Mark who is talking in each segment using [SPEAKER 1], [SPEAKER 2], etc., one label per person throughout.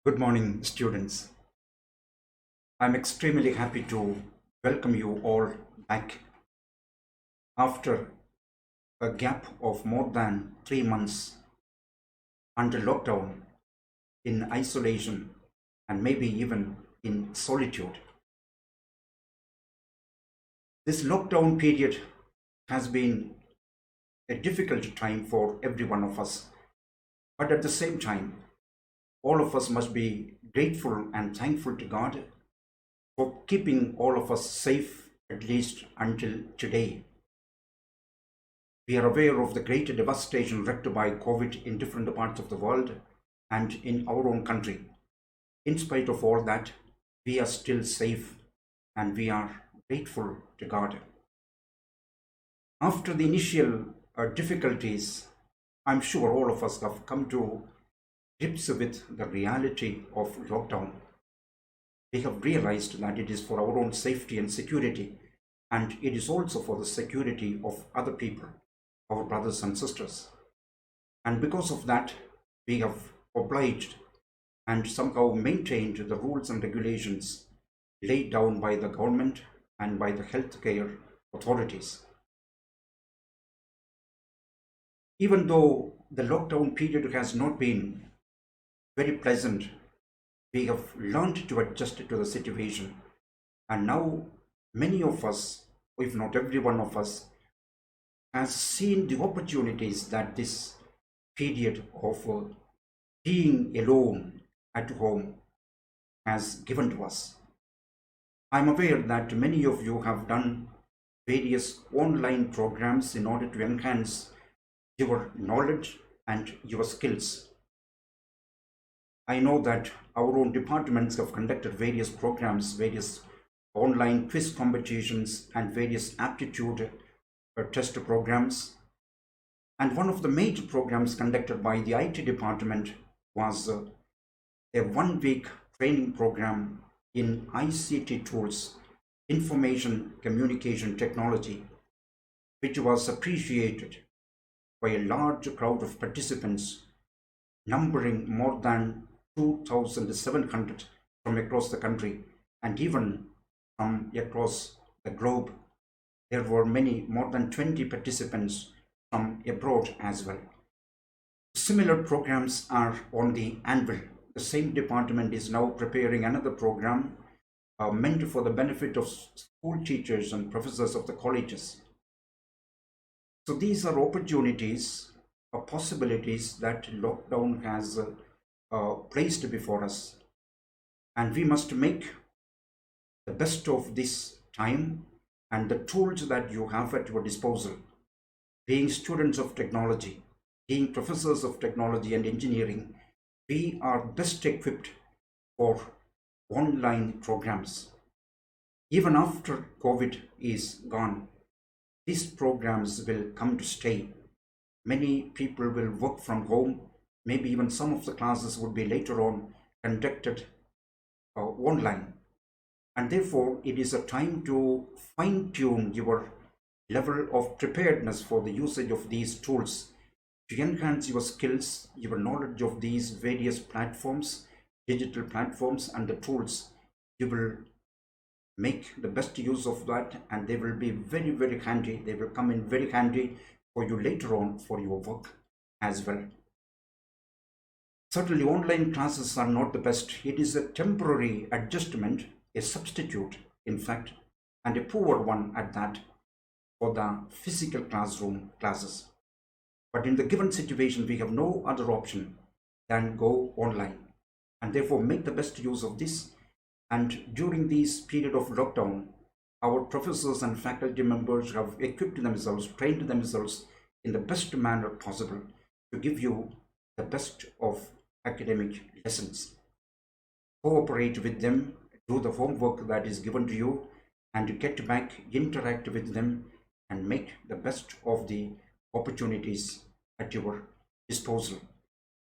[SPEAKER 1] Good morning, students. I'm extremely happy to welcome you all back after a gap of more than 3 months under lockdown, in isolation, and maybe even in solitude. This lockdown period has been a difficult time for every one of us, but at the same time, all of us must be grateful and thankful to God for keeping all of us safe, at least until today. We are aware of the great devastation wreaked by COVID in different parts of the world and in our own country. In spite of all that, we are still safe and we are grateful to God. After the initial difficulties, I'm sure all of us have come to grips with the reality of lockdown. We have realized that it is for our own safety and security, and it is also for the security of other people, our brothers and sisters. And because of that, we have obliged and somehow maintained the rules and regulations laid down by the government and by the healthcare authorities. Even though the lockdown period has not been very pleasant, we have learned to adjust to the situation. And now, many of us, if not every one of us, has seen the opportunities that this period of being alone at home has given to us. I'm aware that many of you have done various online programs in order to enhance your knowledge and your skills. I know that our own departments have conducted various programs, various online quiz competitions, and various aptitude test programs. And one of the major programs conducted by the IT department was a 1 week training program in ICT tools, information communication technology, which was appreciated by a large crowd of participants, numbering more than 2,700 from across the country and even from across the globe. There were many, more than 20 participants from abroad as well. Similar programs are on the anvil. The same department is now preparing another program meant for the benefit of school teachers and professors of the colleges. So these are opportunities or possibilities that lockdown has placed before us, and we must make the best of this time and the tools that you have at your disposal. Being students of technology, being professors of technology and engineering, we are best equipped for online programs. Even after COVID is gone, these programs will come to stay. Many people will work from home. Maybe even some of the classes would be later on conducted online. And therefore, it is a time to fine tune your level of preparedness for the usage of these tools to enhance your skills, your knowledge of these various platforms, digital platforms, and the tools. You will make the best use of that, and they will be very, very handy. They will come in very handy for you later on for your work as well. Certainly, online classes are not the best. It is a temporary adjustment, a substitute, in fact, and a poor one at that, for the physical classroom classes. But in the given situation, we have no other option than go online, and therefore make the best use of this. And during this period of lockdown, our professors and faculty members have equipped themselves, trained themselves in the best manner possible to give you the best of academic lessons. Cooperate with them, do the homework that is given to you, and get back, interact with them, and make the best of the opportunities at your disposal.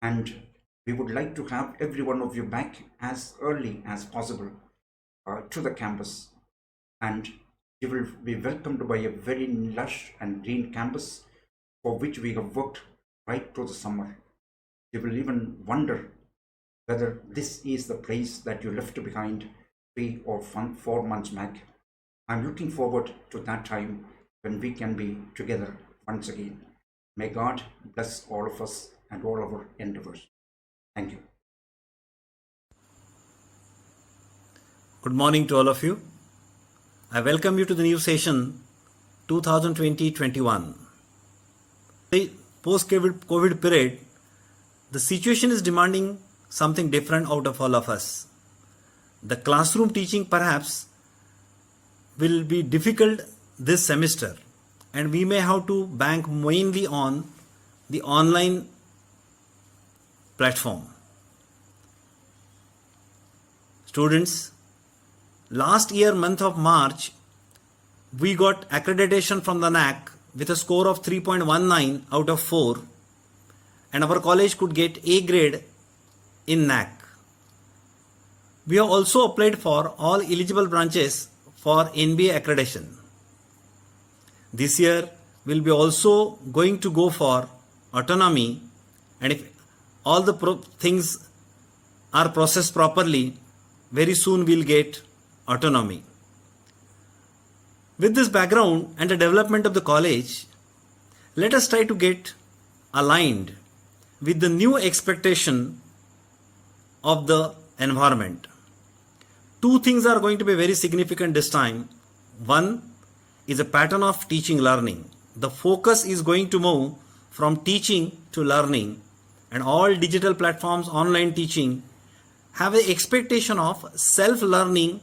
[SPEAKER 1] And we would like to have every one of you back as early as possible to the campus, and you will be welcomed by a very lush and green campus for which we have worked right through the summer. You will even wonder whether this is the place that you left behind 3 or 4 months back. I'm looking forward to that time when we can be together once again. May God bless all of us and all our endeavors. Thank you.
[SPEAKER 2] Good morning to all of you. I welcome you to the new session 2020-21. The post-COVID period, the situation is demanding something different out of all of us. The classroom teaching perhaps will be difficult this semester, and we may have to bank mainly on the online platform. Students, last year month of March, we got accreditation from the NAAC with a score of 3.19 out of 4, and our college could get A grade in NAAC. We have also applied for all eligible branches for NBA accreditation. This year we'll be also going to go for autonomy, and if all the things are processed properly, very soon we'll get autonomy. With this background and the development of the college, let us try to get aligned with the new expectation of the environment. Two things are going to be very significant this time. One is a pattern of teaching learning. The focus is going to move from teaching to learning, and all digital platforms, online teaching, have the expectation of self-learning.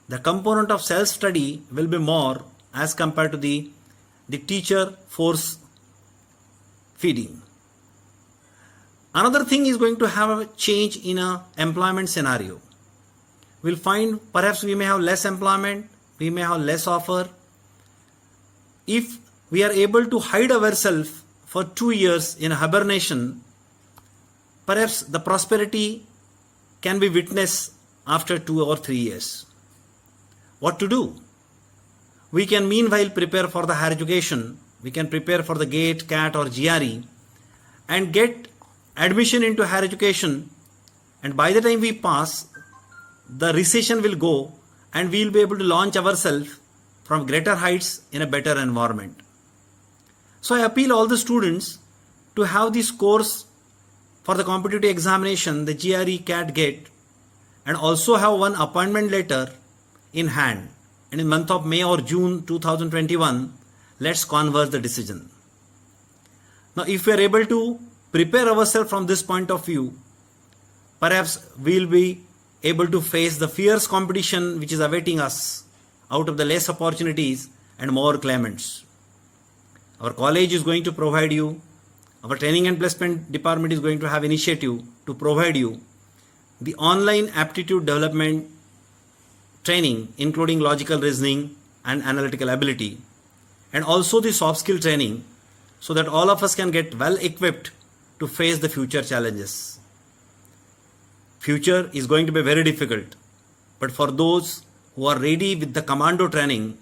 [SPEAKER 2] The component of self-study will be more as compared to the teacher force feeding. Another thing is going to have a change in a employment scenario. We'll find perhaps we may have less employment, we may have less offer. If we are able to hide ourselves for 2 years in hibernation, perhaps the prosperity can be witnessed after 2 or 3 years. What to do? We can meanwhile prepare for the higher education. We can prepare for the GATE, CAT or GRE and get admission into higher education, and by the time we pass, the recession will go and we will be able to launch ourselves from greater heights in a better environment. So I appeal all the students to have this course for the competitive examination, the GRE, CAT, GATE, and also have one appointment letter in hand. And in month of May or June 2021, let's converse the decision. Now, if we are able to prepare ourselves from this point of view, perhaps we will be able to face the fierce competition which is awaiting us out of the less opportunities and more claimants. Our college is going to provide you, our training and placement department is going to have initiative to provide you the online aptitude development training, including logical reasoning and analytical ability, and also the soft skill training, so that all of us can get well equipped to face the future challenges. Future is going to be very difficult, but for those who are ready with the commando training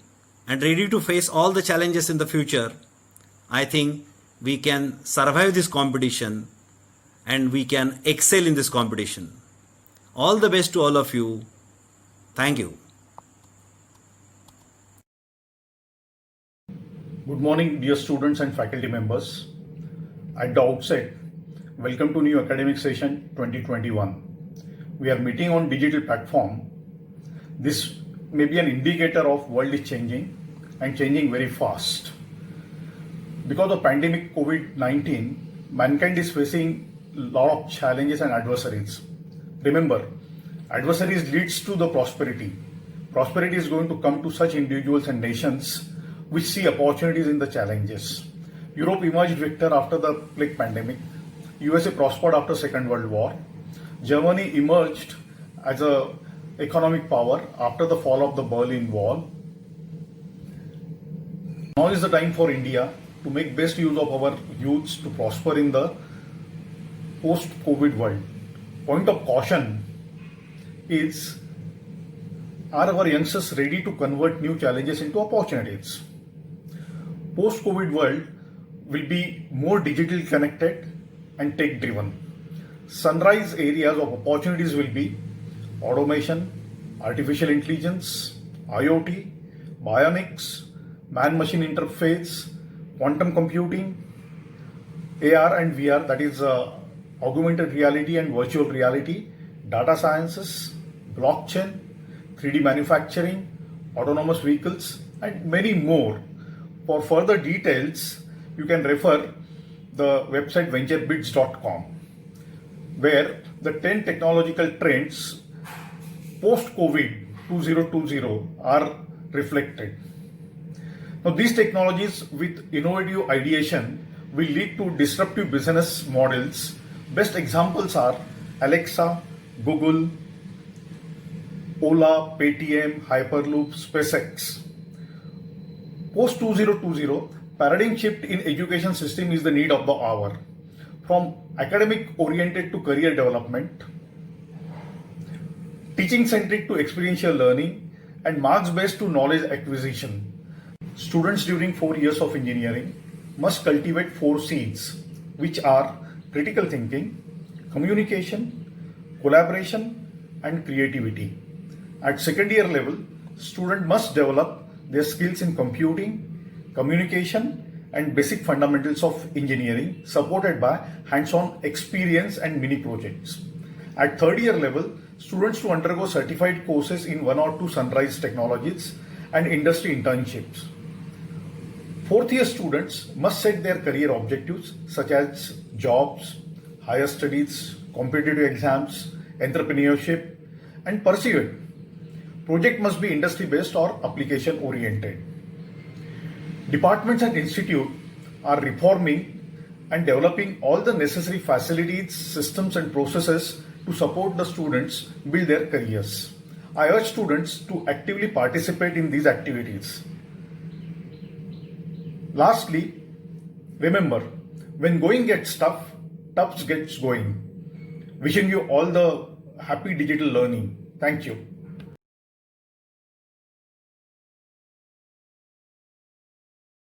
[SPEAKER 2] and ready to face all the challenges in the future, I think we can survive this competition and we can excel in this competition. All the best to all of you. Thank you.
[SPEAKER 3] Good morning, dear students and faculty members. At the outset, welcome to new academic session 2021. We are meeting on digital platform. This may be an indicator of world is changing and changing very fast. Because of pandemic COVID-19, mankind is facing a lot of challenges and adversaries. Remember, adversaries leads to the prosperity. Prosperity is going to come to such individuals and nations which see opportunities in the challenges. Europe emerged victor after the plague pandemic. USA prospered after Second World War. Germany emerged as an economic power after the fall of the Berlin Wall. Now is the time for India to make best use of our youths to prosper in the post-COVID world. Point of caution is, are our youngsters ready to convert new challenges into opportunities? Post-COVID world will be more digitally connected and tech driven. Sunrise areas of opportunities will be automation, artificial intelligence, IoT, bionics, man-machine interface, quantum computing, AR and VR, that is augmented reality and virtual reality, data sciences, blockchain, 3D manufacturing, autonomous vehicles, and many more. For further details, you can refer the website venturebits.com, where the 10 technological trends post-COVID 2020 are reflected. Now, these technologies with innovative ideation will lead to disruptive business models. Best examples are Alexa, Google, Ola, Paytm, Hyperloop, SpaceX. Post 2020, paradigm shift in education system is the need of the hour. From academic oriented to career development, teaching centric to experiential learning, and marks based to knowledge acquisition. Students during 4 years of engineering must cultivate 4 C's, which are critical thinking, communication, collaboration, and creativity. At second year level, student must develop their skills in computing, communication, and basic fundamentals of engineering, supported by hands-on experience and mini projects. At third year level, students to undergo certified courses in 1 or 2 Sunrise technologies and industry internships. Fourth year students must set their career objectives such as jobs, higher studies, competitive exams, entrepreneurship, and pursue it. Project must be industry based or application oriented. Departments and institutes are reforming and developing all the necessary facilities, systems, and processes to support the students build their careers. I urge students to actively participate in these activities. Lastly, remember, when going gets tough, tough gets going. Wishing you all the happy digital learning. Thank you.